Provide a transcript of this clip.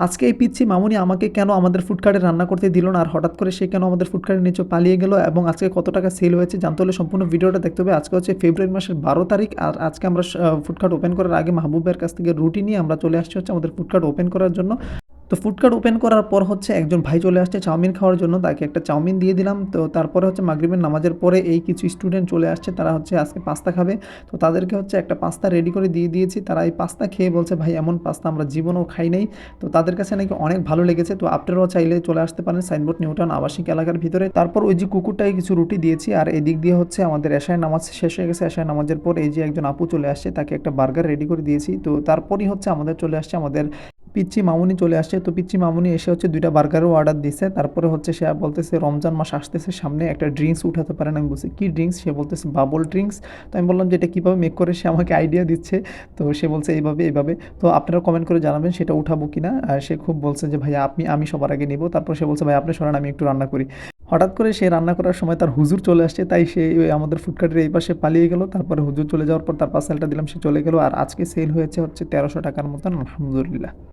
আজকে এই পিচ্চি মামুনি আমাকে কেন আমাদের ফুড কার্টে রান্না করতে দিল না, আর হঠাৎ করে সে কেন আমাদের ফুড কার্টের নিচে পালিয়ে গেল, এবং আজকে কত টাকা সেল হয়েছে জানতে হলে সম্পূর্ণ ভিডিওটা দেখতে হবে। আজকে হচ্ছে ফেব্রুয়ারি মাসের 12 তারিখ, আর আজকে আমরা ফুড কার্ট ওপেন করার আগে মাহবুবের কাছ থেকে রুটি নিয়ে আমরা চলে আসছি হচ্ছে আমাদের ফুড কার্ট ওপেন করার জন্য। তো ফুড কার্ট ওপেন করার পর হচ্ছে একজন ভাই চলে আসছে চাউমিন খাওয়ার জন্য, তাকে একটা চাউমিন দিয়ে দিলাম। তো তারপরে হচ্ছে মাগরিবের নামাজের পরে এই কিছু স্টুডেন্ট চলে আসছে, তারা হচ্ছে আজকে পাস্তা খাবে। তো তাদেরকে হচ্ছে একটা পাস্তা রেডি করে দিয়ে দিয়েছি। তারা এই পাস্তা খেয়ে বলছে ভাই এমন পাস্তা আমরা জীবনেও খাই নাই। তো তাদের কাছে নাকি অনেক ভালো লেগেছে। তো আপনারাও চাইলে চলে আসতে পারেন সাইনবোর্ড নিউটাউন আবাসিক এলাকার ভিতরে। তারপর ওই যে কুকুরটাকে কিছু রুটি দিয়েছি, আর এদিক দিয়ে হচ্ছে আমাদের এশায় নামাজ শেষ হয়ে গেছে। এশায় নামাজের পর এই যে একজন আপু চলে আসছে, তাকে একটা বার্গার রেডি করে দিয়েছি। তো তারপরই হচ্ছে আমাদের চলে আসছে আমাদের পিচ্চি মামুনি চলে আসছে। তো পিচ্চি মামুনি এসে হচ্ছে 2টা বার্গারও অর্ডার দিছে। তারপরে হচ্ছে সে বলতেছে রমজান মাস আসতেছে সামনে, একটা ড্রিঙ্কস উঠাতে পারেন। আমি বলছি কী ড্রিঙ্কস? সে বলতেছে বাবল ড্রিঙ্কস। তো আমি বললাম যে এটা কীভাবে মেক করে, সে আমাকে আইডিয়া দিচ্ছে। তো সে বলছে এইভাবে এইভাবে। তো আপনারা কমেন্ট করে জানাবেন সেটা উঠাবো কিনা। আর সে খুব বলছে যে ভাই আমি সবার আগে নিব। তারপর সে বলছে ভাই আপনি সরান আমি একটু রান্না করি। হঠাৎ করে সে রান্না করার সময় তার হুজুর চলে আসছে, তাই সে ওই আমাদের ফুডকার্টের এই পাশে পালিয়ে গেল। তারপরে হুজুর চলে যাওয়ার পর তার পার্সেলটা দিলাম, সে চলে গেল। আর আজকে সেল হয়েছে হচ্ছে 1300 টাকার মতন, আলহামদুলিল্লাহ।